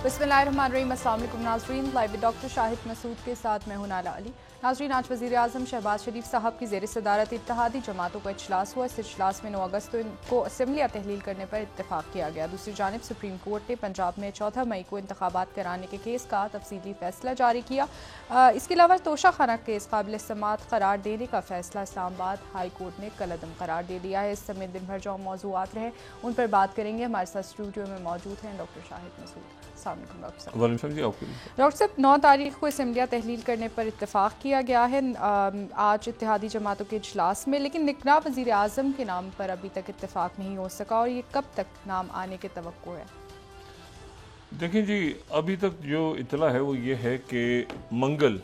बिस्मिल्लाहिर्रहमानिर्रहीम। अस्सलाम वालेकुम नाज़रीन, लाइव डॉक्टर शाहिद मसूद के साथ मैं हूं नाला अली। नाज़रीन, आज वज़ीर आज़म शहबाज शरीफ साहब की ज़ेर सदारत इत्तेहादी जमातों का इजलास हुआ। इस इजलास में 9 अगस्त को असम्बलियाँ तहलील करने पर इत्तेफाक किया गया। दूसरी जानिब सुप्रीम कोर्ट ने पंजाब में 14 मई को इंतखाबात कराने के केस का तफसीली फैसला जारी किया। इसके अलावा तोशा खाना केस काबिल समात करार देने का फैसला इस्लामाबाद हाई कोर्ट ने कलअदम करार दे दिया है। इस समेत दिन भर जो मौजूआत रहे उन पर बात करेंगे। हमारे साथ स्टूडियो में मौजूद हैं डॉक्टर शाहिद मसूद। डॉक्टर साहब, 9 तारीख को असम्बलियाँ तहलील करने पर इत्तेफाक किया गया है आज इत्तेहादी जमातों के इजलास में, लेकिन निकना वज़ीर आज़म के नाम पर अभी तक इत्तेफाक नहीं हो सका और ये कब तक नाम आने के तवक्को है? देखिए जी, अभी तक जो इतला है वो ये है कि मंगल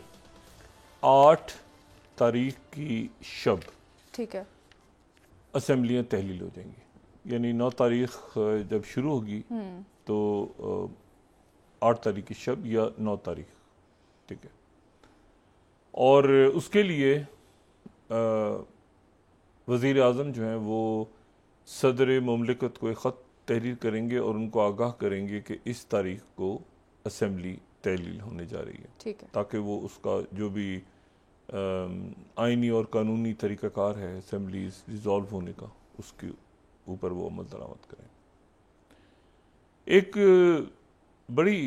8 तारीख की शब ठीक है असम्बलियाँ तहलील हो जाएंगी। यानी 9 तारीख जब शुरू होगी तो 8 तारीख की शब या 9 तारीख, ठीक है। और उसके लिए वज़ीर आज़म जो हैं वो सदर मुमलिकत को एक ख़त तहरीर करेंगे और उनको आगाह करेंगे कि इस तारीख को असम्बली तहलील होने जा रही है, ठीक है, ताकि वो उसका जो भी आइनी और कानूनी तरीक़ाकार है असम्बलीज रिज़ॉल्व होने का, उसके ऊपर वो अमल दरामद करें। एक बड़ी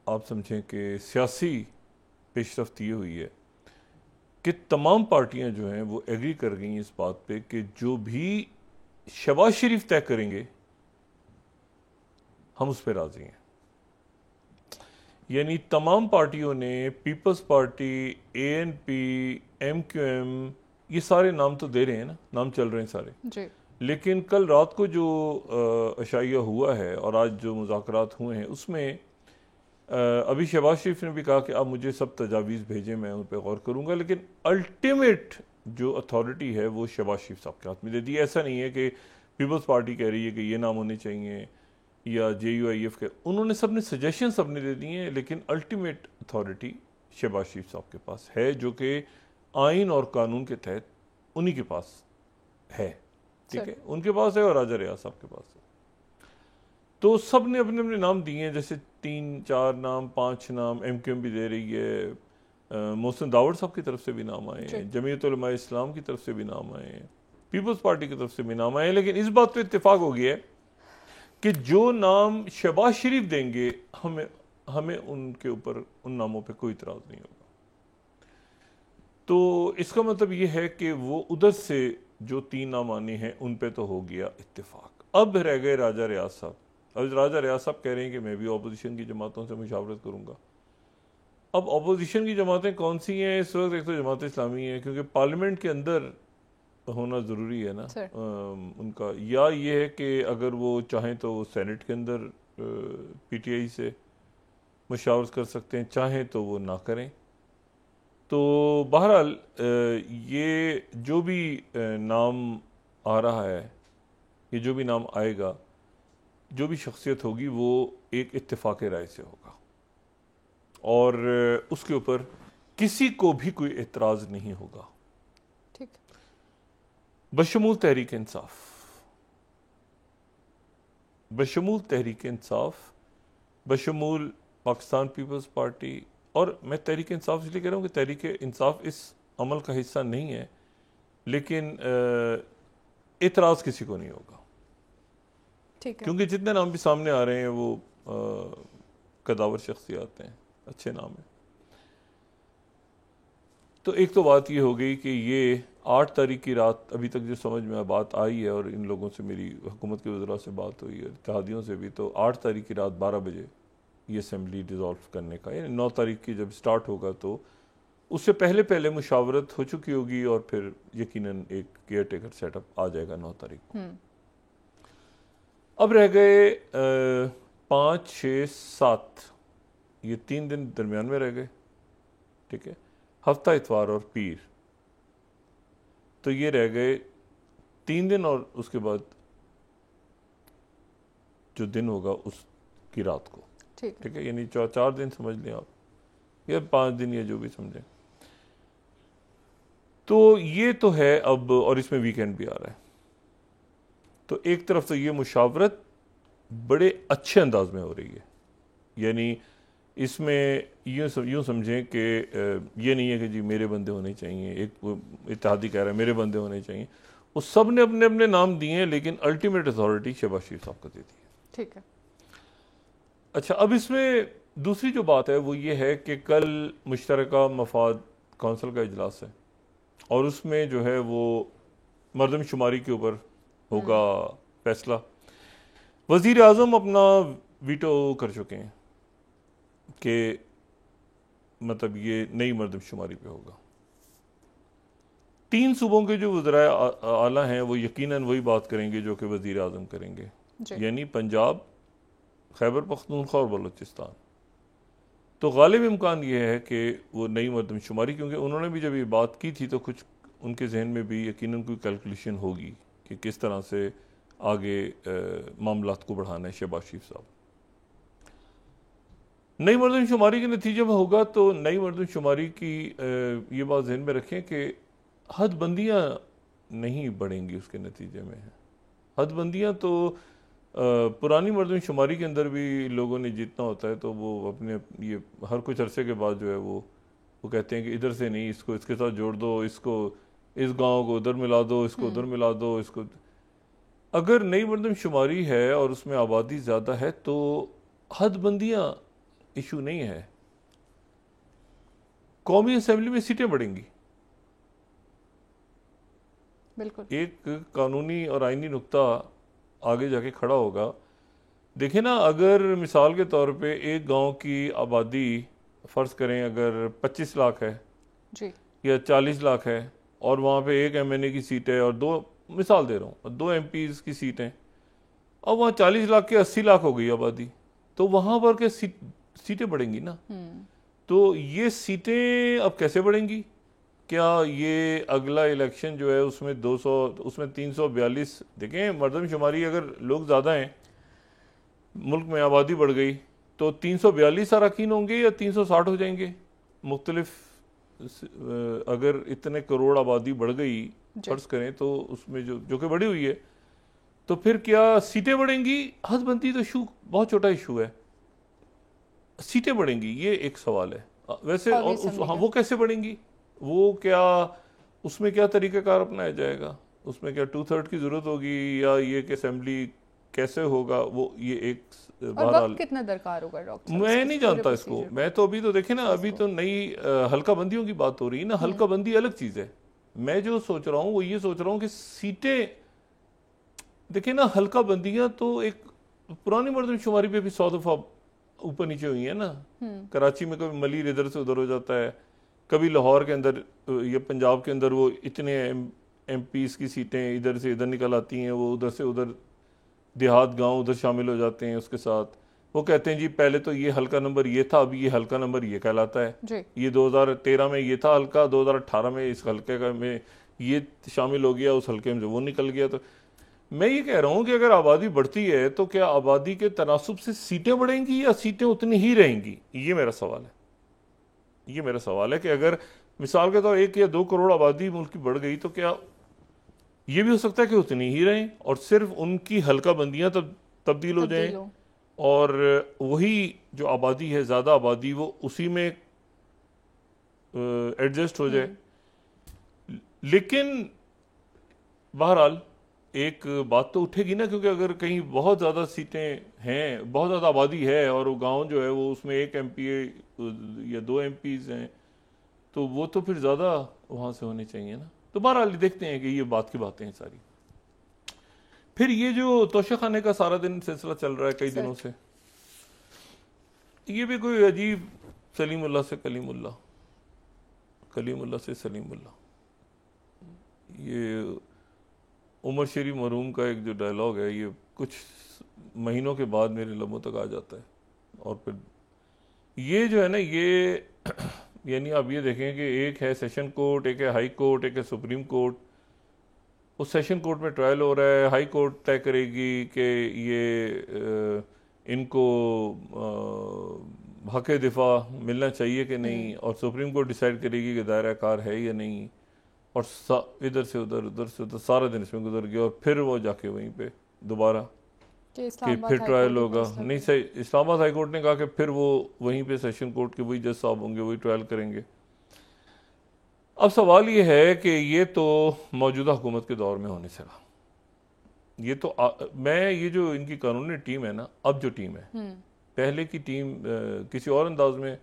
आप समझें कि सियासी पेशरफ्त ये हुई है कि तमाम पार्टियां जो हैं वो एग्री कर गई इस बात पे कि जो भी शहबाज शरीफ तय करेंगे हम उस पर राजी हैं। यानी तमाम पार्टियों ने, पीपल्स पार्टी, ANP, MQM, ये सारे नाम तो दे रहे हैं ना, नाम चल रहे हैं सारे जी। लेकिन कल रात को जो अशाइया हुआ है और आज जो मुज़ाकरात हुए हैं उसमें अभी शहबाज शरीफ ने भी कहा कि आप मुझे सब तजावीज़ भेजें, मैं उन पर गौर करूँगा, लेकिन अल्टीमेट जो अथॉरिटी है वो शहबाज शरीफ साहब के हाथ में दे दी। ऐसा नहीं है कि पीपल्स पार्टी कह रही है कि ये नाम होने चाहिए या JUIF के, उन्होंने सब ने सजेशन सब ने दे दिए हैं, लेकिन अल्टीमेट अथॉरिटी शहबाज शरीफ साहब के पास है, जो कि आइन और कानून के तहत उन्हीं के पास है, ठीक है, उनके पास है और राजा रियाज साहब के पास है। तो सब ने अपने अपने नाम दिए हैं, जैसे 3-4 नाम, 5 नाम MQM भी दे रही है, मोहसिन दावड़ साहब की तरफ से भी नाम आए हैं, जमीयत उलमा इस्लाम की तरफ से भी नाम आए हैं, पीपल्स पार्टी की तरफ से भी नाम आए हैं, लेकिन इस बात पे इत्तेफाक हो गया है कि जो नाम शहबाज शरीफ देंगे हमें उनके ऊपर उन नामों पे कोई इतराज़ नहीं होगा। तो इसका मतलब ये है कि वो उधर से जो 3 नाम आने हैं उन पे तो हो गया इत्तेफाक। अब रह गए राजा रियाज साहब। अब राजा रियाज साहब कह रहे हैं कि मैं भी अपोजिशन की जमातों से मुशावरत करूंगा। अब अपोजिशन की जमातें कौन सी हैं इस वक्त? एक तो जमात इस्लामी है, क्योंकि पार्लियामेंट के अंदर होना ज़रूरी है ना उनका, या ये है कि अगर वो चाहें तो सेनेट के अंदर PTI से मुशावरत कर सकते हैं, चाहें तो वो ना करें। तो बहरहाल ये जो भी नाम आ रहा है, ये जो भी नाम आएगा, जो भी शख्सियत होगी, वो एक इत्तेफाक राय से होगा और उसके ऊपर किसी को भी कोई एतराज़ नहीं होगा, ठीक। बशमूल तहरीक इंसाफ, बशमूल तहरीक इंसाफ, बशमूल पाकिस्तान पीपल्स पार्टी। और मैं तहरीक इंसाफ इसलिए कह रहा हूँ कि तहरीक इंसाफ इस अमल का हिस्सा नहीं है, लेकिन एतराज़ किसी को नहीं होगा, ठीक है, क्योंकि जितने नाम भी सामने आ रहे हैं वो कदावर शख्सियात हैं, अच्छे नाम हैं। तो एक तो बात ये हो गई कि ये 8 तारीख की रात, अभी तक जो समझ में बात आई है और इन लोगों से मेरी हुकूमत के वज़रा से बात हुई है, इत्तेहादियों से भी, तो 8 तारीख की रात 12 बजे ये असम्बली डिज़ोल्व करने का, यानी 9 तारीख की जब स्टार्ट होगा तो उससे पहले पहले मुशावरत हो चुकी होगी और फिर यकीनन एक केयर टेकर सेटअप आ जाएगा 9 तारीख को। अब रह गए 5, 6, 7, ये 3 दिन दरमियान में रह गए, ठीक है, हफ्ता, इतवार और पीर, तो ये रह गए 3 दिन और उसके बाद जो दिन होगा उसकी रात को, ठीक है, यानी 4 दिन समझ लें आप, या 5 दिन, या जो भी समझें। तो ये तो है अब, और इसमें वीकेंड भी आ रहा है। तो एक तरफ तो ये मुशावरत बड़े अच्छे अंदाज में हो रही है। यानी इसमें यूँ समझें कि ये नहीं है कि जी मेरे बंदे होने चाहिए, एक इत्तेहादी कह रहा है मेरे बंदे होने चाहिए, वो सब ने अपने अपने नाम दिए हैं, लेकिन अल्टीमेट अथॉरिटी शहबाज शरीफ साहब को दे दी है। ठीक है। अच्छा, अब इसमें दूसरी जो बात है वो ये है कि कल मुश्तरका मफाद कौंसिल का इजलास है और उसमें जो है वो मरदमशुमारी के ऊपर होगा फैसला। वज़ीर आज़म अपना वीटो कर चुके हैं कि मतलब ये नई मरदमशुमारी पे होगा। 3 सूबों के जो वज़राए आला हैं वो यकीनन वही बात करेंगे जो कि वज़ीर आज़म करेंगे, यानी पंजाब, खैबर पख्तूनख्वा और बलूचिस्तान। तो गालिब इम्कान ये है कि वो नई मरदमशुमारी, क्योंकि उन्होंने भी जब ये बात की थी तो कुछ उनके जहन में भी यकीनन कोई कैलकुलेशन होगी कि किस तरह से आगे मामलात को बढ़ाना है शहबाज शरीफ साहब। नई मरदमशुमारी के नतीजे में होगा तो नई मरदमशुमारी की ये बात जहन में रखें कि हदबंदियाँ नहीं बढ़ेंगी उसके नतीजे में। हदबंदियाँ तो पुरानी मरदमशुमारी के अंदर भी लोगों ने जीतना होता है तो वो अपने ये हर कुछ अरसे के बाद जो है वो कहते हैं कि इधर से नहीं, इसको इसके साथ जोड़ दो, इसको इस गांव को उधर मिला दो, इसको उधर मिला दो, इसको। अगर नई मरदमशुमारी है और उसमें आबादी ज़्यादा है तो हदबंदियाँ इशू नहीं है, कौमी असम्बली में सीटें बढ़ेंगी। बिल्कुल एक कानूनी और आईनी नुक्ता आगे जाके खड़ा होगा। देखिए ना, अगर मिसाल के तौर पे एक गांव की आबादी फ़र्ज़ करें अगर 25 लाख है जी, या 40 लाख है और वहाँ पे एक एमएनए की सीट है और 2, मिसाल दे रहा हूँ, 2 एमपीज़ की सीट हैं और वहाँ 40 लाख के 80 लाख हो गई आबादी, तो वहाँ पर के सीटें बढ़ेंगी ना। तो ये सीटें अब कैसे बढ़ेंगी? क्या ये अगला इलेक्शन जो है उसमें 200, उसमें 342, देखें मरदमशुमारी अगर लोग ज़्यादा हैं, मुल्क में आबादी बढ़ गई तो 342 अरकान होंगे या 360 हो जाएंगे मुख्तलिफ। अगर इतने करोड़ आबादी बढ़ गई फर्ज करें तो उसमें जो कि बढ़ी हुई है, तो फिर क्या सीटें बढ़ेंगी? हदबंदी तो इशू बहुत छोटा इशू है, सीटें बढ़ेंगी ये एक सवाल है वैसे। और हाँ, वो कैसे बढ़ेंगी? वो क्या उसमें क्या तरीक़ाकार अपनाया जाएगा? उसमें क्या 2/3 की ज़रूरत होगी या ये कि असेंबली कैसे होगा? वो ये एक बहरहाल कितना दरकार होगा डॉक्टर, मैं नहीं जानता इसको। मैं तो अभी तो देखे ना, अभी तो नई हल्का बंदियों की बात हो रही है ना। हल्का बंदी अलग चीज़ है। मैं जो सोच रहा हूँ वो ये सोच रहा हूँ कि सीटें, देखिए ना, हल्का बंदियाँ तो एक पुरानी मरदमशुमारी पे भी 100 दफ़ा ऊपर नीचे हुई है ना। कराची में कभी मलीर इधर से उधर हो जाता है, कभी लाहौर के अंदर या पंजाब के अंदर वो इतने एमपीज़ की सीटें इधर से इधर निकल आती हैं, वो उधर से उधर देहात गांव उधर शामिल हो जाते हैं उसके साथ। वो कहते हैं जी पहले तो ये हल्का नंबर ये था, अभी ये हल्का नंबर ये कहलाता है। ये 2013 में ये था हल्का, 2018 में इस हल्के का में ये शामिल हो गया, उस हल्के में वो निकल गया। तो मैं ये कह रहा हूँ कि अगर आबादी बढ़ती है तो क्या आबादी के तनासुब से सीटें बढ़ेंगी या सीटें उतनी ही रहेंगी? ये मेरा सवाल है। ये मेरा सवाल है कि अगर मिसाल के तौर 1 या 2 करोड़ आबादी मुल्क की बढ़ गई तो क्या ये भी हो सकता है कि उतनी ही रहें और सिर्फ उनकी हल्का बंदियां तब्दील हो जाएं और वही जो आबादी है, ज़्यादा आबादी, वो उसी में एडजस्ट हो जाए। लेकिन बहरहाल एक बात तो उठेगी ना, क्योंकि अगर कहीं बहुत ज़्यादा सीटें हैं, बहुत ज़्यादा आबादी है और वो गांव जो है वो उसमें 1 MP या 2 MPs हैं, तो वो तो फिर ज़्यादा वहाँ से होने चाहिए ना। तो बहरहाल देखते हैं कि ये बात की बातें हैं सारी। फिर ये जो तोशाखाने का सारा दिन सिलसिला चल रहा है कई दिनों से, ये भी कोई अजीब सलीमुल्लाह से कलीमुल्लाह, कलीमुल्लाह से सलीमुल्लाह, ये उमर शरीफ मरहूम का एक जो डायलॉग है, ये कुछ महीनों के बाद मेरे लबों तक आ जाता है। और फिर ये जो है ना, ये यानी आप ये देखें कि एक है सेशन कोर्ट, एक है हाई कोर्ट, एक है सुप्रीम कोर्ट। उस सेशन कोर्ट में ट्रायल हो रहा है, हाई कोर्ट तय करेगी कि ये इनको हक़ दिफा मिलना चाहिए कि नहीं, और सुप्रीम कोर्ट डिसाइड करेगी कि दायरा कार है या नहीं। और इधर से उधर, उधर से उधर, सारा दिन इसमें गुजर गया और फिर वो जाके वहीं पे दोबारा कि कि फिर ट्रायल होगा। नहीं सही, इस्लामाबाद हाई कोर्ट ने कहा कि फिर वो वहीं पे सेशन कोर्ट के वही जज साहब होंगे, वही ट्रायल करेंगे। अब सवाल ये है कि ये तो मौजूदा हुकूमत के दौर में होने से रहा, ये तो मैं ये जो इनकी कानूनी टीम है ना, अब जो टीम है, पहले की टीम किसी और अंदाज में,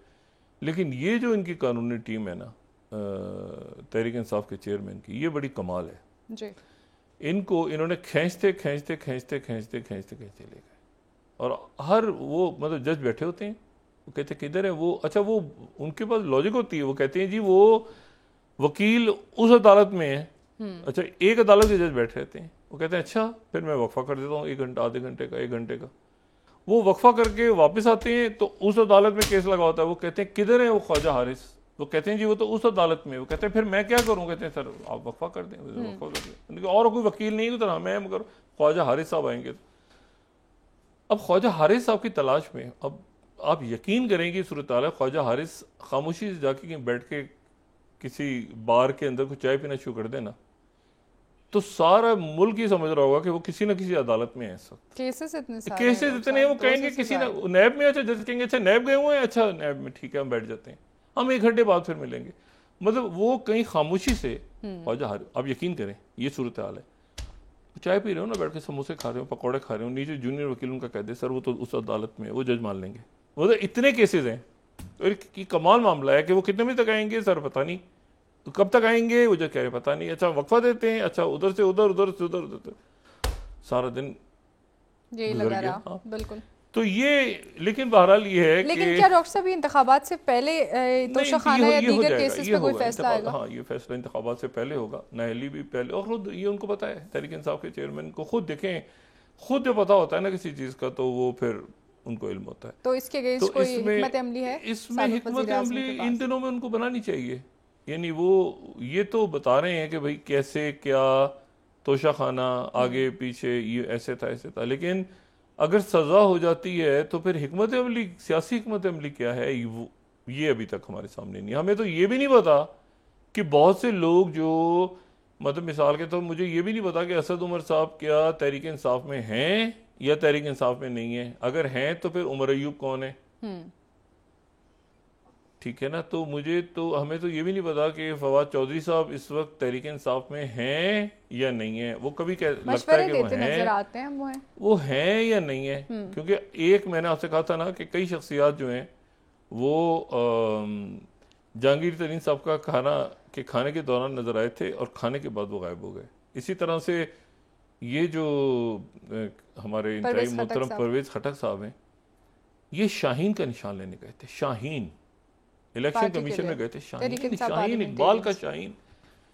लेकिन ये जो इनकी कानूनी टीम है ना तहरीक इंसाफ के चेयरमैन की, ये बड़ी कमाल है जी। इनको इन्होंने खींचते खींचते खींचते खींचते खींचते खींचते ले गए। और हर वो मतलब जज बैठे होते हैं, वो कहते हैं किधर है वो, अच्छा वो उनके पास लॉजिक होती है, वो कहते हैं जी वो वकील उस अदालत में है, अच्छा एक अदालत के जज बैठे रहते हैं, वो कहते हैं अच्छा फिर मैं वक्फा कर देता हूँ 1 घंटा, आधे घंटे का, 1 घंटे का। वो वक्फा करके वापस आते हैं तो उस अदालत में केस लगा होता है, वो कहते हैं किधर है वो ख्वाजा हारिस, वो कहते हैं जी वो तो उस अदालत में। वो कहते हैं फिर मैं क्या करूँ, कहते हैं सर आप वक्फा कर दें, वक्फा कर दें, और कोई वकील नहीं उधर, मैं मगर ख्वाजा हारिस साहब आएंगे। अब ख्वाजा हारिस साहब की तलाश में, अब आप यकीन करेंगे सूरत हाल है, ख्वाजा हारिस खामोशी से जाके कहीं बैठ के किसी बार के अंदर को चाय पीना शुरू कर देना तो सारा मुल्क ही समझ रहा होगा कि वो किसी ना किसी अदालत में है। सब केसेस इतने सारे केसेस इतने हैं, वो कहेंगे किसी ना नैब में, अच्छा जज कहेंगे अच्छा नैब गए हुए हैं, अच्छा नैब में ठीक है हम बैठ जाते हैं, हम 1 घंटे बाद फिर मिलेंगे। मतलब वो कहीं खामोशी से ख्वाजा हारिस, आप यकीन करें ये सूरत हाल है, चाय पी रहे हो ना बैठ के, समोसे खा रहे हो, पकौड़े खा रहे हो, नीचे जूनियर वकील उनका कहते सर वो तो उस अदालत में, वो जज मान लेंगे। मतलब इतने केसेस हैं, तो कमाल मामला है कि वो कितने बजे तक आएंगे सर पता नहीं, तो कब तक आएंगे वो जज कह रहे पता नहीं, अच्छा वक्फा देते हैं, अच्छा उधर से उधर, उधर से उधर, उधर सारा दिन यही लगा रहा। हाँ। बिल्कुल। तो ये लेकिन बहरहाल ये है लेकिन क्या डॉक्टर साहब इंतखाबात से पहले तोशाखाना या दीगर केसेस पे कोई फैसला आएगा? हाँ ये फैसला इंतखाबात से पहले होगा, नाअहली भी पहले, और खुद ये उनको पता है, तहरीक इंसाफ के चेयरमैन को खुद देखें, खुद जो पता होता है ना किसी चीज़ का तो वो फिर उनको इल्म होता है। तो इसके अगेंस्ट कोई हिकमत अमली है? इसमें हिकमत अमली इन दिनों में उनको बनानी चाहिए, यानी वो ये तो बता रहे हैं कि भाई कैसे क्या तोशाखाना आगे पीछे ये ऐसे था, लेकिन अगर सजा हो जाती है तो फिर हिकमत अमली, सियासी हिकमत अमली क्या है ये अभी तक हमारे सामने नहीं। हमें तो ये भी नहीं पता कि बहुत से लोग जो मतलब मिसाल के तो मुझे ये भी नहीं पता कि असद उमर साहब क्या तहरीक इंसाफ में हैं या तहरीक इंसाफ में नहीं है, अगर हैं तो फिर उमर अयूब कौन है, ठीक है ना। तो हमें तो ये भी नहीं पता कि फवाद चौधरी साहब इस वक्त तहरीक इंसाफ में हैं या नहीं है, वो कभी लगता है कि वो हैं या नहीं है, क्योंकि एक मैंने आपसे कहा था ना कि कई शख्सियात जो हैं वो जहांगीर तरीन साहब का खाने के दौरान नजर आए थे और खाने के बाद वो गायब हो गए। इसी तरह से ये जो हमारे इंतहाई मोहतरम परवेज खटक साहब हैं, ये शाहीन का निशान लेने गए थे, शाहीन इलेक्शन कमीशन में गए थे, शाहीन इकबाल का शाहीन,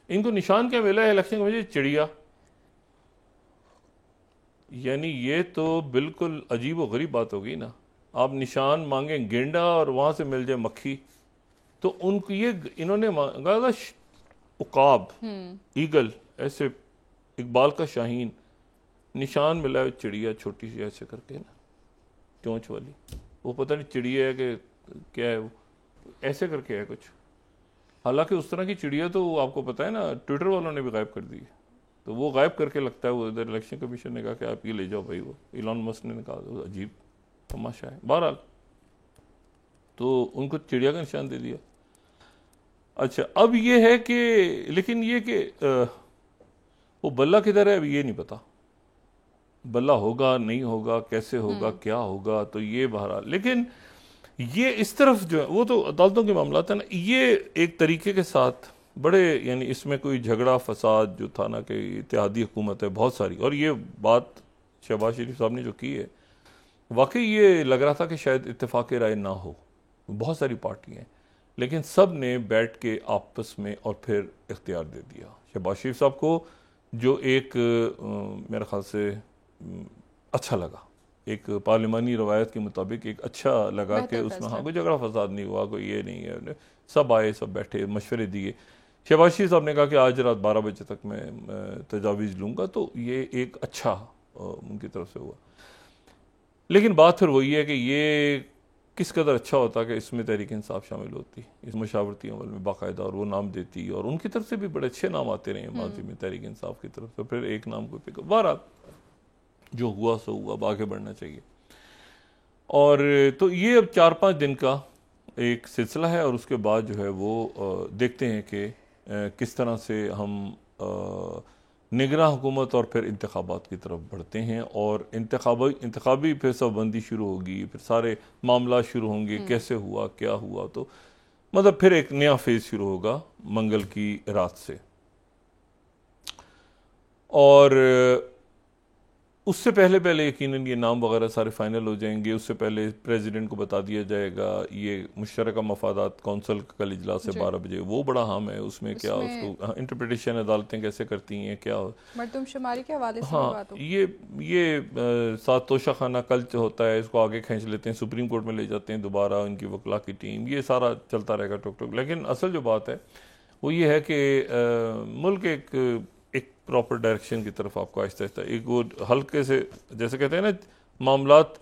इनको निशान क्या मिला है इलेक्शन कमीशन? चिड़िया। यानी ये तो बिल्कुल अजीब व गरीब बात होगी ना, आप निशान मांगे गेंडा और वहां से मिल जाए मक्खी, तो उनको ये इन्होंने मांगा था उकाब, ईगल, ऐसे इकबाल का शाहीन, निशान मिला है चिड़िया छोटी सी ऐसे करके ना, चोंच वाली, वो पता नहीं चिड़िया है कि क्या है, वो ऐसे करके है कुछ। हालांकि उस तरह की चिड़िया तो आपको पता है ना ट्विटर वालों ने भी गायब कर दी है, तो वो गायब करके लगता है वो इधर इलेक्शन कमीशन ने कहा कि आप ये ले जाओ भाई, वो इलॉन मस्क ने कहा, तो अजीब तमाशा है। बहरहाल तो उनको चिड़िया का निशान दे दिया। अच्छा अब ये है कि लेकिन ये कि वो बल्ला किधर है अभी ये नहीं पता, बल्ला होगा नहीं होगा, कैसे होगा, क्या होगा, तो ये बहरहाल। लेकिन ये इस तरफ जो है वो तो अदालतों के मामला है ना, ये एक तरीके के साथ बड़े, यानी इसमें कोई झगड़ा फसाद जो था ना कि इत्तेहादी हुकूमत है बहुत सारी, और ये बात शहबाज शरीफ साहब ने जो की है वाकई ये लग रहा था कि शायद इत्तेफाक राय ना हो, बहुत सारी पार्टियां हैं, लेकिन सब ने बैठ के आपस में और फिर इख्तियार दे दिया शहबाज शरीफ साहब को, जो एक मेरे ख्याल से अच्छा लगा, एक पार्लिमानी रवायत के मुताबिक एक अच्छा लगा कि उसमें हाँ कोई झगड़ा फसाद नहीं हुआ, कोई ये नहीं है, सब आए, सब बैठे, मशवरे दिए। शहबाज शरीफ साहब ने कहा कि आज रात 12 बजे तक मैं तजावीज़ लूँगा, तो ये एक अच्छा उनकी तरफ से हुआ। लेकिन बात फिर वही है कि ये किस कदर अच्छा होता कि इसमें तहरीक इंसाफ शामिल होती, इस मशावरती अमल में बाकायदा, और वो नाम देती, और उनकी तरफ से भी बड़े अच्छे नाम आते रहे माजी में तहरीक इंसाफ की तरफ से, फिर एक नाम को पिक। जो हुआ सो हुआ, अब आगे बढ़ना चाहिए। और तो ये अब 4-5 दिन का एक सिलसिला है, और उसके बाद जो है वो देखते हैं कि किस तरह से हम निगरान हुकूमत और फिर इंतखाबात की तरफ बढ़ते हैं, और इंतखाबी फिर सबबंदी शुरू होगी, फिर सारे मामला शुरू होंगे, कैसे हुआ क्या हुआ, तो मतलब फिर एक नया फेज शुरू होगा मंगल की रात से। और उससे पहले पहले यकीनन ये नाम वगैरह सारे फाइनल हो जाएंगे। उससे पहले प्रेसिडेंट को बता दिया जाएगा, ये मुश्तरका मफादात कौंसिल का कल इजलास है 12 बजे, वो बड़ा अहम है। उसमें क्या उसको इंटरप्रिटेशन अदालतें कैसे करती हैं, क्या मरदमशुमारी के हवाले से हाँ बात हो। ये सात तोशा खाना कल होता है, इसको आगे खींच लेते हैं, सुप्रीम कोर्ट में ले जाते हैं दोबारा इनकी वकला की टीम, ये सारा चलता रहेगा टुक टुक। लेकिन असल जो बात है वो ये है कि मुल्क एक प्रॉपर डायरेक्शन की तरफ आपको आहिस्ता आहिस्ता एक वो हल्के से, जैसे कहते हैं ना, मामलात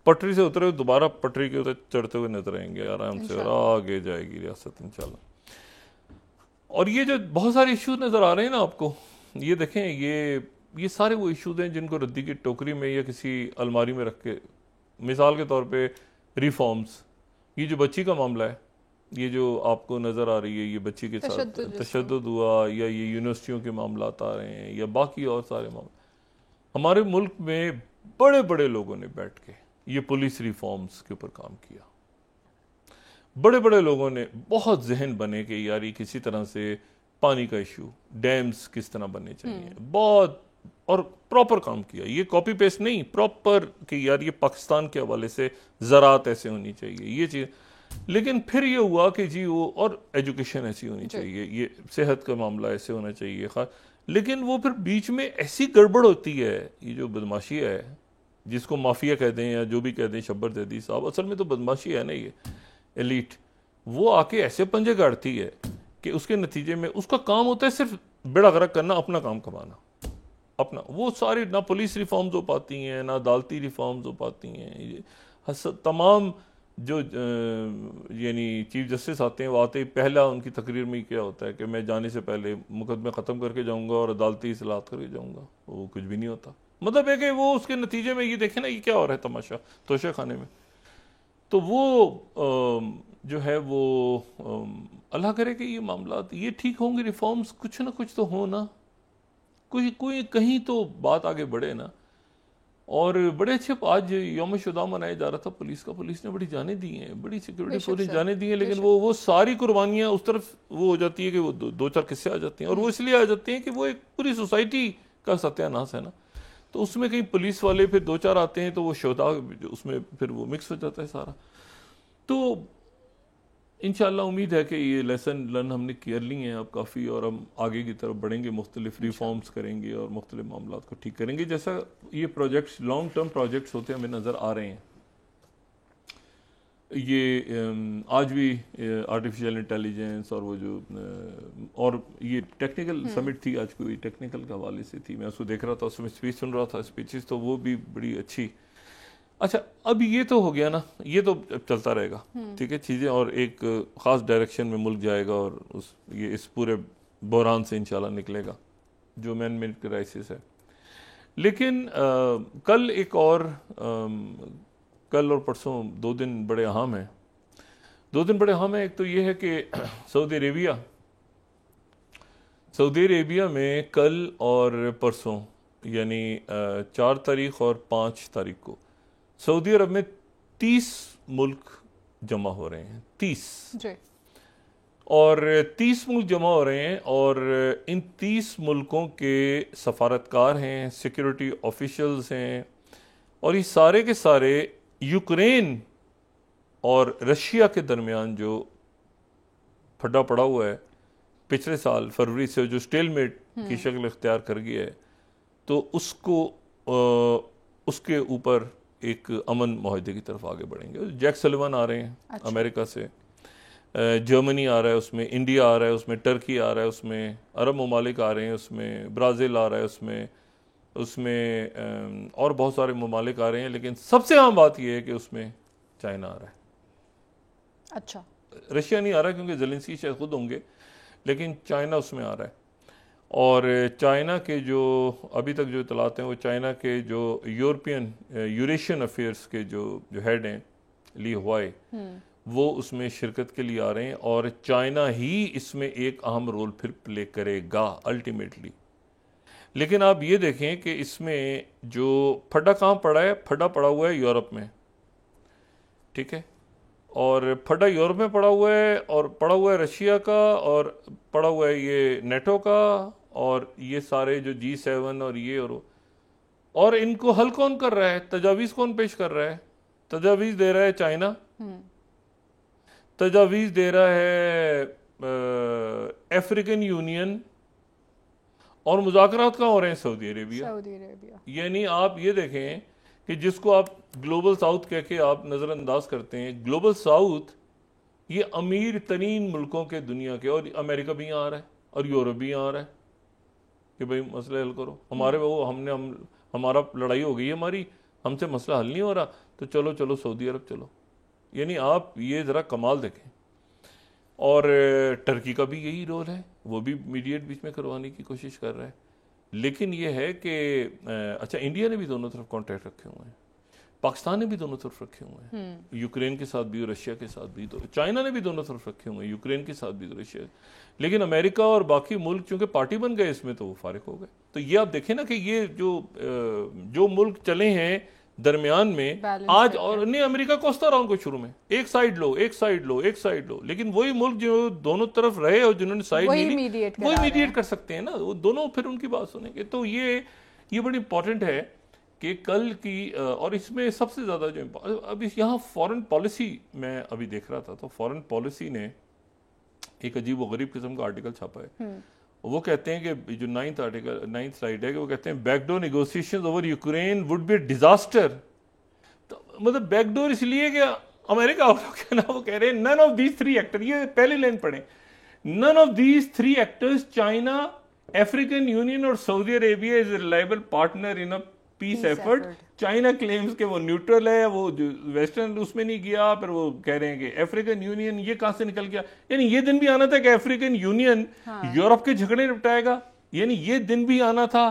पटरी से उतरे दोबारा पटरी के ऊपर चढ़ते हुए नजर आएंगे आराम से, और आगे जाएगी रियासत इंशाल्लाह। और ये जो बहुत सारे इश्यूज नजर आ रहे हैं ना आपको, ये देखें, ये सारे वो इश्यूज हैं जिनको रद्दी की टोकरी में या किसी अलमारी में रख के, मिसाल के तौर पे रिफॉर्म्स, ये जो बच्ची का मामला है, ये जो आपको नज़र आ रही है, ये बच्ची के साथ तशद्दुद हुआ, या ये यूनिवर्सिटियों के मामला आ रहे हैं, या बाकी और सारे मामले, हमारे मुल्क में बड़े बड़े लोगों ने बैठ के ये पुलिस रिफॉर्म्स के ऊपर काम किया। बड़े बड़े लोगों ने बहुत जहन बने कि यार ये किसी तरह से पानी का इशू, डैम्स किस तरह बनने चाहिए, बहुत, और प्रॉपर काम किया। ये कॉपी पेस्ट नहीं, प्रॉपर कि यार ये पाकिस्तान के हवाले से ज़राअत ऐसे होनी चाहिए, ये चीज़। लेकिन फिर ये हुआ कि जी वो, और एजुकेशन ऐसी होनी चाहिए, ये सेहत का मामला ऐसे होना चाहिए खास। लेकिन वो फिर बीच में ऐसी गड़बड़ होती है, ये जो बदमाशी है, जिसको माफिया कह दें या जो भी कह दें, शब्बर जैदी साहब, असल में तो बदमाशी है ना, ये एलीट, वो आके ऐसे पंजे गाड़ती है कि उसके नतीजे में उसका काम होता है सिर्फ बेड़ा गर्क करना, अपना काम कमाना, अपना। वो सारी ना पुलिस रिफॉर्म्स हो पाती हैं, ना अदालती रिफॉर्म्स हो पाती हैं। तमाम जो यानी चीफ जस्टिस आते हैं, वो आते ही पहला उनकी तकरीर में क्या होता है कि मैं जाने से पहले मुकदमे ख़त्म करके जाऊंगा और अदालती इस्लाहत करके जाऊंगा। वो कुछ भी नहीं होता। मतलब है कि वो उसके नतीजे में ये देखें ना, ये क्या हो रहा है तमाशा तोशे खाने में। तो वो जो है वो अल्लाह करे कि ये मामला ये ठीक होंगे, रिफॉर्म्स कुछ ना कुछ तो हो ना, कोई कहीं तो बात आगे बढ़े ना। और बड़े अच्छे, आज यौम शुदा मनाया जा रहा था पुलिस का, पुलिस ने बड़ी जाने दी हैं, बड़ी सिक्योरिटी फोर्स जाने दी है, लेकिन वो सारी कुर्बानियां उस तरफ वो हो जाती है कि वो दो चार किस्से आ जाते हैं, और वो इसलिए आ जाते हैं कि वो एक पूरी सोसाइटी का सत्यानाश है ना। तो उसमें कहीं पुलिस वाले फिर दो चार आते हैं तो वो शुदा उसमें फिर वो मिक्स हो जाता है सारा। तो इंशाल्लाह उम्मीद है कि ये लेसन लर्न हमने कर ली हैं अब काफ़ी, और हम आगे की तरफ बढ़ेंगे, मुख्तलिफ रिफॉर्म्स करेंगे और मुख्तलिफ मामला को ठीक करेंगे। जैसा ये प्रोजेक्ट्स लॉन्ग टर्म प्रोजेक्ट्स होते हैं हमें नज़र आ रहे हैं। ये आज भी आर्टिफिशियल इंटेलिजेंस और वो जो और ये टेक्निकल समिट थी आज, कोई टेक्निकल के हवाले से थी, मैं उसको देख रहा था, उसमें स्पीच सुन रहा था, स्पीचेस तो वो भी बड़ी अच्छी। अच्छा, अब ये तो हो गया ना, ये तो चलता रहेगा, ठीक है चीज़ें, और एक ख़ास डायरेक्शन में मुल्क जाएगा, और ये इस पूरे बहरान से इंशाल्लाह निकलेगा जो मैन मेड क्राइसिस है। लेकिन कल एक और कल और परसों 2 दिन बड़े अहम हैं। 2 दिन बड़े अहम हैं। एक तो ये है कि सऊदी अरेबिया में कल और परसों यानी 4 तारीख और 5 तारीख को सऊदी अरब में 30 मुल्क जमा हो रहे हैं, 30 जी। और 30 मुल्क जमा हो रहे हैं, और इन 30 मुल्कों के सफारतकार हैं, सिक्योरिटी ऑफिशियल्स हैं, और ये सारे के सारे यूक्रेन और रशिया के दरमियान जो फड्डा पड़ा हुआ है पिछले साल फरवरी से, जो स्टेलमेट की शक्ल इख्तियार कर गया है, तो उसके ऊपर एक अमन माहदे की तरफ आगे बढ़ेंगे। जैक सलिवन आ रहे हैं, अच्छा, अमेरिका से, जर्मनी आ रहा है, उसमें इंडिया आ रहा है, उसमें टर्की आ रहा है, उसमें अरब ममालिक आ रहे हैं, उसमें ब्राज़ील आ रहा है, उसमें और बहुत सारे ममालिक आ रहे हैं। लेकिन सबसे अहम बात यह है कि उसमें चाइना आ रहा है। अच्छा, रशिया नहीं आ रहा क्योंकि ज़ेलेंस्की शायद खुद होंगे, लेकिन चाइना उसमें आ रहा है। और चाइना के जो अभी तक जो इतलात हैं वो चाइना के जो यूरेशियन अफेयर्स के जो हेड हैं ली हुआई, वो उसमें शिरकत के लिए आ रहे हैं और चाइना ही इसमें एक अहम रोल फिर प्ले करेगा अल्टीमेटली। लेकिन आप ये देखें कि इसमें जो फड्डा कहाँ पड़ा है, फड्डा पड़ा हुआ है यूरोप में, ठीक है, और फड्डा यूरोप में पड़ा हुआ है और पड़ा हुआ है रशिया का और पड़ा हुआ है ये नेटो का और ये सारे जो G7 और ये और इनको हल कौन कर रहा है, तजावीज़ कौन पेश कर रहा है? तजावीज़ दे रहा है चाइना, तजावीज़ दे रहा है अफ्रीकन यूनियन और मुज़ाकरात कहाँ हो रहे हैं? Saudi Arabia. यानी आप ये देखें कि जिसको आप ग्लोबल साउथ कह के आप नज़रअंदाज करते हैं, ग्लोबल साउथ ये अमीर तरीन मुल्कों के दुनिया के, और अमेरिका भी यहाँ आ रहा है और यूरोप भी यहाँ आ रहा है कि भाई मसले हल करो, हमारे वो हमारा लड़ाई हो गई है हमारी, हमसे मसला हल नहीं हो रहा, तो चलो चलो सऊदी अरब चलो। यानी आप ये ज़रा कमाल देखें। और टर्की का भी यही रोल है, वो भी मीडिएट बीच में करवाने की कोशिश कर रहा है। लेकिन ये है कि अच्छा, इंडिया ने भी दोनों तरफ कॉन्टैक्ट रखे हुए हैं, पाकिस्तान ने भी दोनों तरफ रखे हुए हैं, यूक्रेन के साथ भी और रशिया के साथ भी, तो चाइना ने भी दोनों तरफ रखे हुए हैं, यूक्रेन के साथ भी और रशिया। लेकिन अमेरिका और बाकी मुल्क चूंकि पार्टी बन गए इसमें, तो वो फारिग हो गए। तो ये आप देखें ना कि ये जो मुल्क चले हैं दरमियान में आज, और नहीं अमेरिका कोसता रहा उनको शुरू में, एक साइड लो एक साइड लो एक साइड लो, लेकिन वही मुल्क जो दोनों तरफ रहे और जिन्होंने साइड नहीं ली, वही मीडिएट कर सकते हैं ना, वो दोनों फिर उनकी बात सुनेंगे। तो ये बड़ी इंपॉर्टेंट है कि कल की, और इसमें सबसे ज़्यादा जो अब यहाँ फॉरेन पॉलिसी मैं अभी देख रहा था, तो फॉरेन पॉलिसी ने एक अजीब व गरीब किस्म का आर्टिकल छापा है। वो कहते हैं कि जो 9th स्लाइड है कि वो कहते हैं backdoor negotiations over Ukraine would be disaster. तो मतलब बैकडोर इसलिए कि अमेरिका ना, वो कह रहे हैं नन ऑफ दीज 3 एक्टर, ये पहली लाइन पढ़े, none of these 3 actors China, African Union और Saudi Arabia is a reliable partner in a peace effort. China claims के वो न्यूट्रल है, वो वेस्टर्न उसमें नहीं गया, फिर वो कह रहे हैं कि अफ्रीकन यूनियन ये कहां से निकल गया। यानी ये दिन भी आना था कि अफ्रीकन यूनियन यूरोप के झगड़े निपटाएगा, यानी ये दिन भी आना था।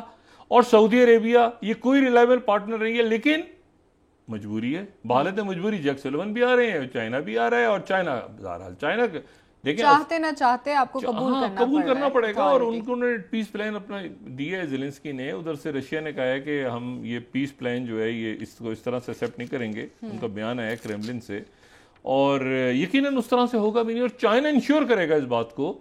और सऊदी अरेबिया ये कोई रिलायबल पार्टनर नहीं है, लेकिन मजबूरी है, बहालत मजबूरी, जैक सुलिवन भी आ रहे हैं, चाइना भी आ रहा है, और चाइना बहरहाल चाइना देखिए चाहते ना चाहते आपको कबूल करना पड़ेगा। और उन्होंने पीस प्लान अपना दिया है ज़ेलेंस्की ने, उधर से रशिया ने कहा है कि हम ये पीस प्लान जो है ये इसको इस तरह से एक्सेप्ट नहीं करेंगे, उनका बयान आया क्रेमलिन से, और यकीनन उस तरह से होगा भी नहीं। और चाइना इंश्योर करेगा इस बात को,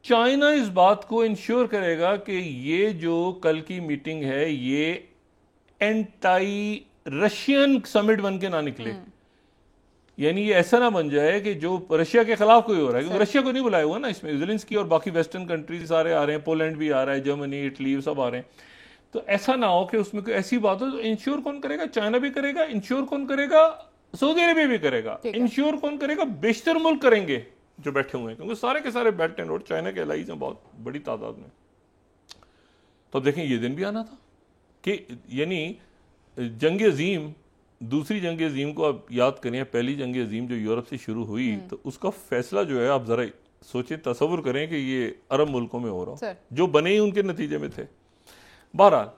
चाइना इस बात को इंश्योर करेगा कि ये जो कल की मीटिंग है ये एंटाई रशियन समिट बन के ना निकले, यानी ये ऐसा ना बन जाए कि जो रशिया के खिलाफ कोई हो रहा है, क्योंकि रशिया को नहीं बुलाया हुआ ना इसमें, ज़ेलेंस्की और बाकी वेस्टर्न कंट्रीज सारे आ रहे हैं, पोलैंड भी आ रहा है, जर्मनी, इटली सब आ रहे हैं। तो ऐसा ना हो कि उसमें कोई ऐसी बात हो। तो इंश्योर कौन करेगा? चाइना भी करेगा, इंश्योर कौन करेगा? सऊदी अरेबिया भी करेगा, इंश्योर कौन करेगा? बेशतर मुल्क करेंगे जो बैठे हुए हैं, क्योंकि सारे के सारे बेल्ट एंड रोड चाइना के एलाइज हैं बहुत बड़ी तादाद में। तो देखें ये दिन भी आना था कि यानी जंग अजीम, दूसरी जंग अजीम को आप याद करें, पहली जंग अजीम जो यूरोप से शुरू हुई, तो उसका फैसला जो है आप जरा सोचें, तसव्वुर करें कि ये अरब मुल्कों में हो रहा हो, जो बने ही उनके नतीजे में थे बहरहाल।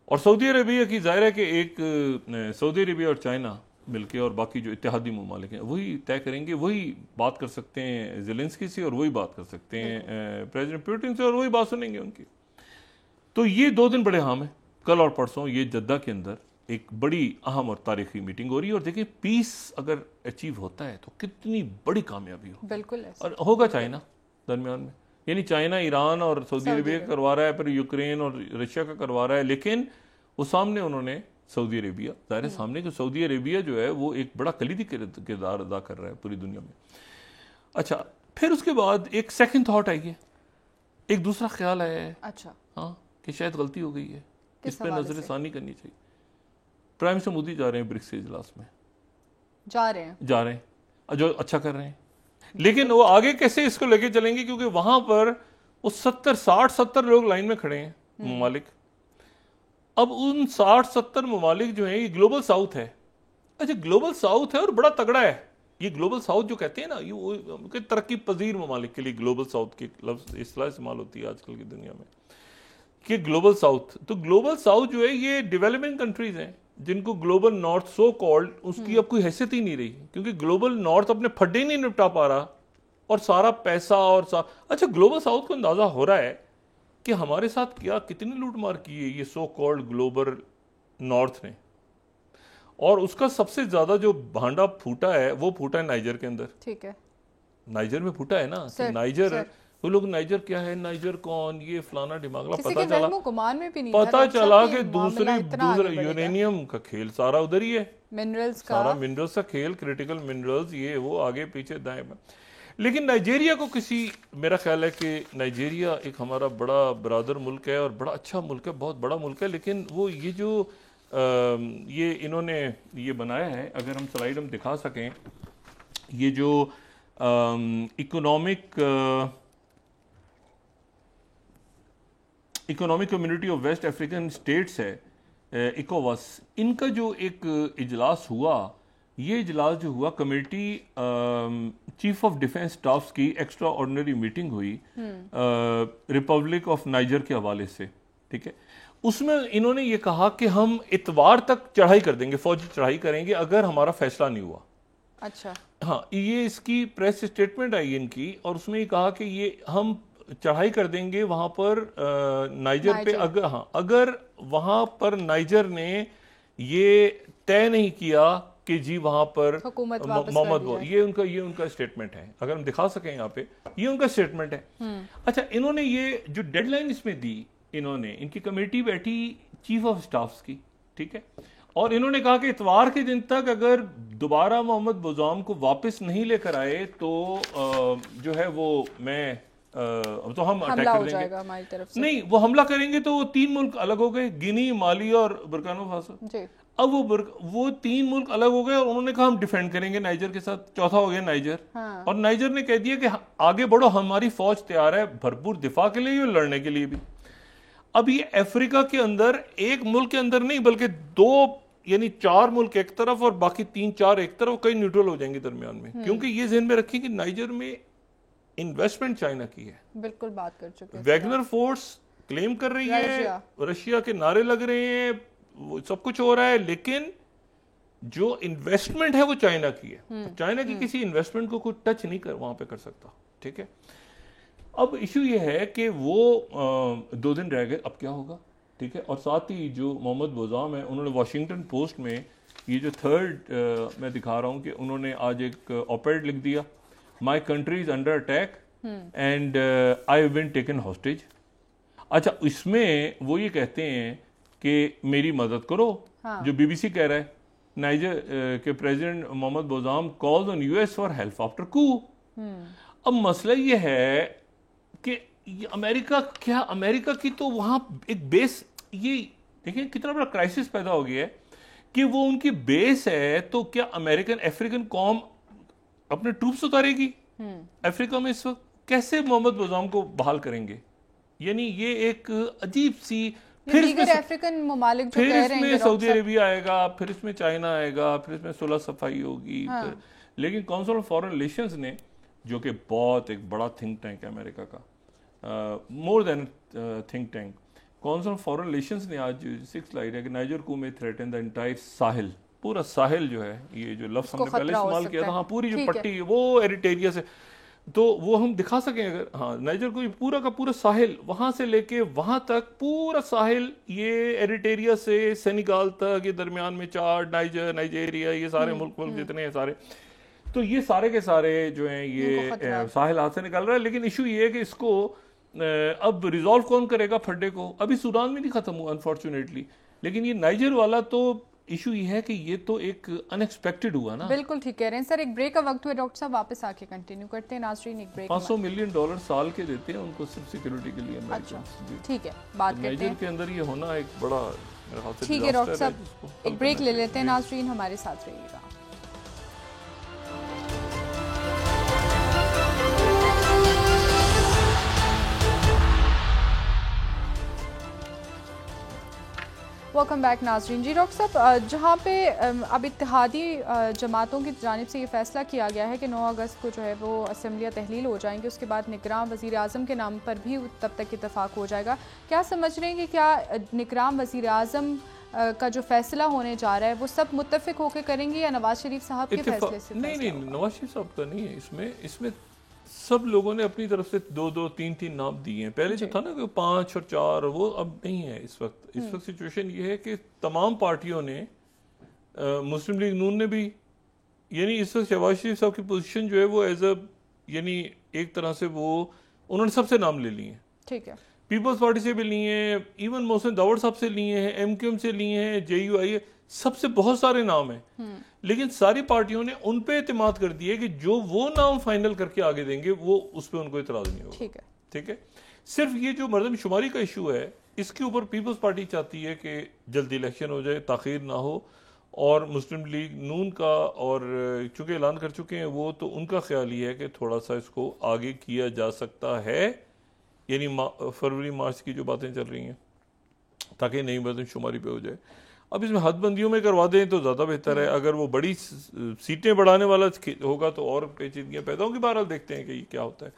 और सऊदी अरेबिया की जाहिर है कि एक सऊदी अरेबिया और चाइना मिलके और बाकी जो इत्तेहादी ममालिक हैं वही तय करेंगे, वही बात कर सकते हैं ज़ेलेंस्की से और वही बात कर सकते हैं प्रेसिडेंट पुतिन से और वही बात सुनेंगे उनकी। तो ये 2 दिन बड़े अहम हैं, कल और परसों ये जद्दा के अंदर एक बड़ी अहम और तारीखी मीटिंग हो रही है। और देखिए पीस अगर अचीव होता है तो कितनी बड़ी कामयाबी हो, बिल्कुल, और होगा चाइना दरमियान में, यानी चाइना ईरान और सऊदी अरेबिया का करवा रहा है, फिर यूक्रेन और रशिया का करवा रहा है, लेकिन वो सामने उन्होंने सऊदी अरेबिया, जाहिर है सामने कि सऊदी अरेबिया जो है वो एक बड़ा कलीदी किरदार अदा कर रहा है पूरी दुनिया में। अच्छा, फिर उसके बाद एक सेकंड थॉट आई है, एक दूसरा ख्याल आया है, अच्छा हाँ, कि शायद गलती हो गई है, इस पर नजरसानी करनी चाहिए। प्राइम मिनिस्टर मोदी जा रहे हैं ब्रिक्स के इजलास में, जा रहे हैं जो अच्छा कर रहे हैं, लेकिन वो आगे कैसे इसको लेके चलेंगे, क्योंकि वहां पर वो 60-70 लोग लाइन में खड़े हैं ममालिक। अब उन 60-70 ममालिक जो हैं ये ग्लोबल साउथ है। अच्छा, ग्लोबल साउथ है और बड़ा तगड़ा है, ये ग्लोबल साउथ जो कहते हैं ना, ये वो तरक्की पजीर ममालिक के लिए ग्लोबल साउथ की लफ्ज़ इस्तेमाल इस्तेमाल होती है आजकल की दुनिया में कि ग्लोबल साउथ। तो ग्लोबल साउथ जो है ये डेवलपिंग कंट्रीज हैं जिनको ग्लोबल नॉर्थ सो कॉल्ड उसकी अब कोई हैसियत ही नहीं रही, क्योंकि ग्लोबल नॉर्थ अपने फड्डे नहीं निपटा पा रहा और सारा पैसा और अच्छा, ग्लोबल साउथ को अंदाजा हो रहा है कि हमारे साथ क्या कितनी लूटमार की है ये सो कॉल्ड ग्लोबल नॉर्थ ने, और उसका सबसे ज्यादा जो भांडा फूटा है वो फूटा है नाइजर के अंदर। ठीक है, नाइजर में फूटा है ना कि नाइजर, वो लोग नाइजर क्या है, नाइजर कौन, ये फलाना ढिमागला, पता चला गुमान में भी नहीं पता चला कि दूसरा यूरेनियम का खेल सारा उधर ही है, मिनरल्स का सारा मिनरल्स का खेल, क्रिटिकल मिनरल्स ये वो आगे पीछे दाएं बाएं। लेकिन नाइजेरिया को मेरा ख्याल है कि नाइजेरिया एक हमारा बड़ा बरादर मुल्क है और बड़ा अच्छा मुल्क है, बहुत बड़ा मुल्क है, लेकिन वो ये जो ये इन्होंने ये बनाया है, अगर हम स्लाइड हम दिखा सकें, ये जो economic community of West African States है इकोवास, इनका जो एक इजलास हुआ, ये इजलास जो हुआ committee chief of defence staffs की एक्स्ट्रा ऑर्डिनरी मीटिंग हुई रिपब्लिक ऑफ नाइजर के हवाले से, ठीक है। उसमें इन्होंने ये कहा कि हम इतवार तक चढ़ाई कर देंगे, फौजी चढ़ाई करेंगे अगर हमारा फैसला नहीं हुआ। अच्छा, हाँ, ये इसकी प्रेस स्टेटमेंट आई इनकी, और उसमें ये कहा कि ये हम चढ़ाई कर देंगे वहां पर नाइजर पे, अगर वहां पर नाइजर ने ये तय नहीं किया कि जी वहां पर मोहम्मद, ये उनका स्टेटमेंट है, अगर हम दिखा सकें यहाँ पे, ये उनका स्टेटमेंट है। अच्छा, इन्होंने ये जो डेडलाइन इसमें दी, इन्होंने, इनकी कमेटी बैठी चीफ ऑफ स्टाफ्स की, ठीक है, और इन्होंने कहा कि इतवार के दिन तक अगर दोबारा मोहम्मद बौज़ाम को वापस नहीं लेकर आए तो जो है वो तो हम अटैक कर देंगे हमारी तरफ से। नहीं, वो हमला करेंगे तो वो 3 मुल्क अलग हो गए, गिनी, माली और बुर्किना फासो। अब वो 3 मुल्क अलग हो गए और उन्होंने कहा हम डिफेंड करेंगे नाइजर के साथ, चौथा हो गया नाइजर। हाँ। और नाइजर ने कह दिया कि आगे बढ़ो, हमारी फौज तैयार है भरपूर दिफा के लिए और लड़ने के लिए भी। अब ये अफ्रीका के अंदर, एक मुल्क के अंदर नहीं बल्कि 2 यानी 4 मुल्क एक तरफ और बाकी 3-4 एक तरफ, कई न्यूट्रल हो जाएंगे दरमियान में, क्योंकि ये ज़हन में रखें कि नाइजर में इन्वेस्टमेंट चाइना की है, बिल्कुल बात कर चुके हैं। वैगनर फोर्स क्लेम कर रही है, रशिया के नारे लग रहे हैं, वो सब कुछ हो रहा है, लेकिन जो इन्वेस्टमेंट है वो चाइना की है। चाइना की किसी इन्वेस्टमेंट को कोई टच नहीं कर वहां पे कर सकता, ठीक है। अब इशू ये है कि वो 2 दिन रह गए, अब क्या होगा, ठीक है। और साथ ही जो मोहम्मद बौज़ाम है, उन्होंने वाशिंगटन पोस्ट में ये जो 3rd मैं दिखा रहा हूँ कि उन्होंने आज एक ऑपेड लिख दिया, my country is under attack and I have been taken hostage. अच्छा, इसमें वो ये कहते हैं कि मेरी मदद करो। हाँ। जो BBC कह रहा है, नाइजर के president Mohamed Bazoum calls on US for help after coup. अब मसला ये है कि अमेरिका की तो वहां एक बेस, ये देखिए कितना बड़ा क्राइसिस पैदा हो गया है कि वो उनकी बेस है, तो क्या अफ्रीकन कौम अपने ट्रूप्स उतारेगी अफ्रीका में इस वक्त? कैसे मोहम्मद बौज़ाम को बहाल करेंगे? यानी ये एक अजीब सी, फिर अफ्रीकन ममालिक जो फिर इसमें सऊदी अरेबिया आएगा, फिर इसमें चाइना आएगा, फिर इसमें सुलह सफाई होगी। हाँ। लेकिन काउंसिल ऑफ फॉरेन रिलेशंस ने, जो कि बहुत एक बड़ा थिंक टैंक है अमेरिका का, more than think tank, council of foreign relations ने आज 6 स्लाइड है कि नाइजर को में थ्रेटन द एंटायर साहिल, पूरा साहिल जो है, ये जो लफ्ज़ हमने पहले इस्तेमाल किया था, हाँ, पूरी जो पट्टी है वो एरिटेरिया से, तो वो हम दिखा सकें अगर, हाँ, नाइजर को पूरा का पूरा साहिल, वहां से लेके वहां तक पूरा साहिल, ये एरिटेरिया से सेनेगल तक, ये दरमियान में चाद, नाइजेरिया, ये सारे मुल्क जितने हैं सारे, तो ये सारे के सारे जो हैं ये साहिल हाथ से निकल रहा है। लेकिन इशू ये है कि इसको अब रिजॉल्व कौन करेगा फड्डे को? अभी सूडान में नहीं खत्म हुआ अनफॉर्चुनेटली, लेकिन ये नाइजर वाला तो इशू ये है कि ये तो एक अनएक्सपेक्टेड हुआ ना। बिल्कुल ठीक कह रहे हैं सर। एक ब्रेक का वक्त हुआ डॉक्टर साहब, वापस आके कंटिन्यू करते हैं। नाज़रीन, एक ब्रेक। $500 मिलियन साल के देते हैं उनको सिर्फ सिक्योरिटी के लिए। अच्छा, ठीक है, बात करते हैं। नाइजर के अंदर ये होना एक बड़ा, ठीक है डॉक्टर साहब, एक ब्रेक ले लेते हैं। नाज़रीन, हमारे साथ रहिएगा। वेलकम बैक नाजरीन। जी डॉक्टर साहब, जहाँ पे अब इत्तेहादी जमातों की जानिब से ये फैसला किया गया है कि 9 अगस्त को जो है वो असम्बलियाँ तहलील हो जाएंगी, उसके बाद निगरान वज़ीर आज़म के नाम पर भी तब तक इत्तफाक हो जाएगा। क्या समझ रहे हैं कि क्या निगरान वज़ीर आज़म का जो फैसला होने जा रहा है वो सब मुत्तफिक होकर करेंगे या नवाज शरीफ साहब के फैसले से? नहीं, नवाज शरीफ साहब का नहीं है इसमें सब लोगों ने अपनी तरफ से 2-2, 3-3 नाम दिए हैं। पहले जो था ना कि 5 और 4, वो अब नहीं है इस वक्त। इस वक्त सिचुएशन ये है कि तमाम पार्टियों ने, मुस्लिम लीग नून ने भी, यानी इस वक्त शहबाज शरीफ साहब की पोजीशन जो है वो एज अ, यानी एक तरह से वो उन्होंने सबसे नाम ले लिए हैं। ठीक है, पीपल्स पार्टी से भी लिए हैं, इवन मोहसिन दावड़ साहब से लिए हैं, एमक्यूएम से लिए हैं, JUI, सबसे बहुत सारे नाम हैं। लेकिन सारी पार्टियों ने उन पे एतमाद कर दिया कि जो वो नाम फाइनल करके आगे देंगे वो उस पर उनको इतराज नहीं होगा। ठीक है। सिर्फ ये जो मर्दमशुमारी का इशू है, इसके ऊपर पीपल्स पार्टी चाहती है कि जल्दी इलेक्शन हो जाए, ताखीर ना हो, और मुस्लिम लीग नून का, और चूंकि ऐलान कर चुके हैं वो, तो उनका ख्याल ये है कि थोड़ा सा इसको आगे किया जा सकता है, यानी फरवरी मार्च की जो बातें चल रही हैं, ताकि नई मर्दमशुमारी पे हो जाए। अब इसमें हदबंदियों में करवा दें तो ज़्यादा बेहतर है। अगर वो बड़ी सीटें बढ़ाने वाला होगा तो और पेचीदगियाँ पैदा होंगी। बहरहाल देखते हैं कि ये क्या होता है।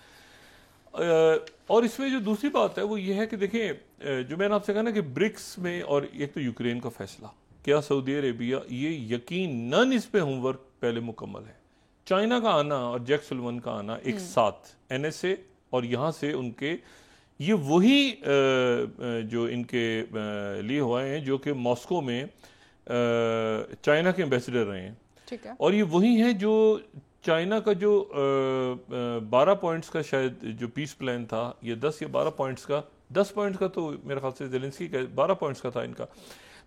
और इसमें जो दूसरी बात है वो ये है कि देखें, जो मैंने आपसे कहा ना कि ब्रिक्स में, और एक तो यूक्रेन का फैसला, क्या सऊदी अरेबिया, ये यकीनन इस पे होमवर्क पहले मुकम्मल है। चाइना का आना और जैक सुलिवान का आना एक साथ, NSA और यहाँ से उनके, ये वही जो इनके लिए हुए हैं जो कि मॉस्को में चाइना के एम्बेसडर रहे हैं। ठीक है। और ये वही हैं जो चाइना का जो 12 पॉइंट्स का शायद जो पीस प्लान था, ये 10 या 12 पॉइंट्स का, 10 पॉइंट्स का तो मेरे ख्याल से ज़ेलेंस्की का, 12 पॉइंट्स का था इनका।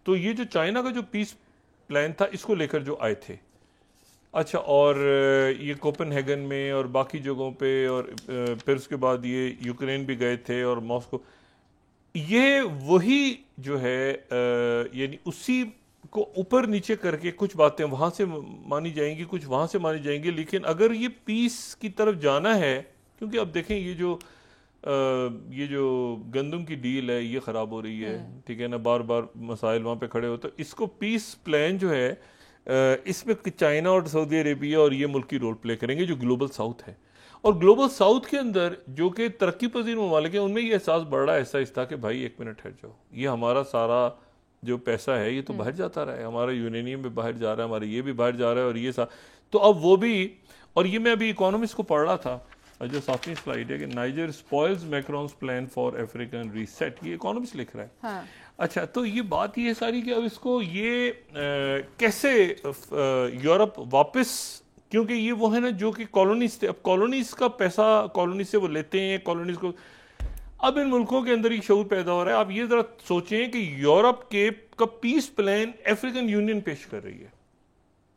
तो ये जो चाइना का जो पीस प्लान था, इसको लेकर जो आए थे। अच्छा, और ये कोपेनहेगन में और बाकी जगहों पे, और फिर उसके बाद ये यूक्रेन भी गए थे और मॉस्को, ये वही जो है, यानी उसी को ऊपर नीचे करके कुछ बातें वहाँ से मानी जाएंगी, कुछ वहाँ से मानी जाएंगी। लेकिन अगर ये पीस की तरफ जाना है, क्योंकि अब देखें ये जो गंदम की डील है ये ख़राब हो रही है, ठीक है ना, बार बार मसाइल वहाँ पे खड़े होते, इसको पीस प्लान जो है, इसमें चाइना और सऊदी अरेबिया और ये मुल्क की रोल प्ले करेंगे, जो ग्लोबल साउथ है। और ग्लोबल साउथ के अंदर जो कि तरक्की पजीर ममालिक है, उनमें ये एहसास बढ़ रहा है ऐसा कि भाई एक मिनट ठहर जाओ, ये हमारा सारा जो पैसा है ये तो बाहर जाता रहा है, हमारा यूरेनियम भी बाहर जा रहा है, हमारा ये भी बाहर जा रहा है, और ये तो अब वो भी, और ये मैं अभी इकोनॉमिस्ट को पढ़ रहा था, जो 7वीं स्लाइड है कि niger spoils macros plan for African reset, ये इकोनॉमिस्ट लिख रहा है। हाँ। अच्छा, तो ये बात ये सारी कि अब इसको ये कैसे यूरोप वापस, क्योंकि ये वो है ना जो कि कॉलोनीज थे, अब कॉलोनीज का पैसा कॉलोनीज से वो लेते हैं, कॉलोनीज को, अब इन मुल्कों के अंदर ये शऊर पैदा हो रहा है। आप ये जरा सोचें कि यूरोप का पीस प्लान अफ्रीकन यूनियन पेश कर रही है,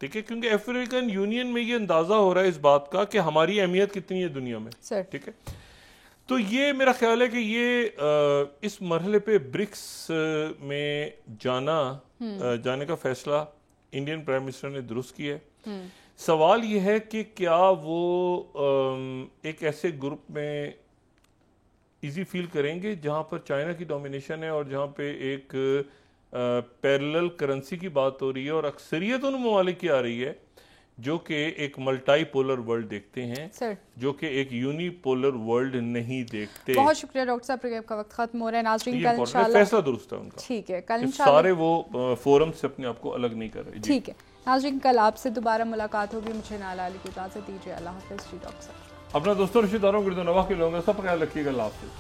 ठीक है, क्योंकि अफ्रीकन यूनियन में ये अंदाजा हो रहा है इस बात का कि हमारी अहमियत कितनी है दुनिया में, ठीक है। तो ये मेरा ख्याल है कि ये इस मरहले पे ब्रिक्स में जाने का फैसला इंडियन प्राइम मिनिस्टर ने दुरुस्त किया है। सवाल ये है कि क्या वो एक ऐसे ग्रुप में इजी फील करेंगे जहां पर चाइना की डोमिनेशन है और जहां पे एक पैरेलल करेंसी की बात हो रही है, और अक्सरियत उन ममालिक की आ रही है जो कि एक मल्टीपोलर वर्ल्ड देखते हैं, सर, जो कि एक यूनिपोलर वर्ल्ड नहीं देखते। बहुत शुक्रिया डॉक्टर साहब, आपका वक्त खत्म हो रहा है। नाज़रीन, कल इंशाल्लाह फैसला दुरुस्त है उनका, ठीक है, कल इंशाल्लाह सारे वो फोरम से अपने आप को अलग नहीं कर रहे, ठीक है। नाज़रीन, कल आपसे दोबारा मुलाकात होगी। मुझे नाला अली को इजाज़त दीजिए। अल्लाह हाफ़िज़। जी डॉक्टर साहब, अपना दोस्तों रिश्तेदारों गिरदो नवाह के लोगों का सब ख्याल रखिएगा। अल्लाह हाफ़िज़।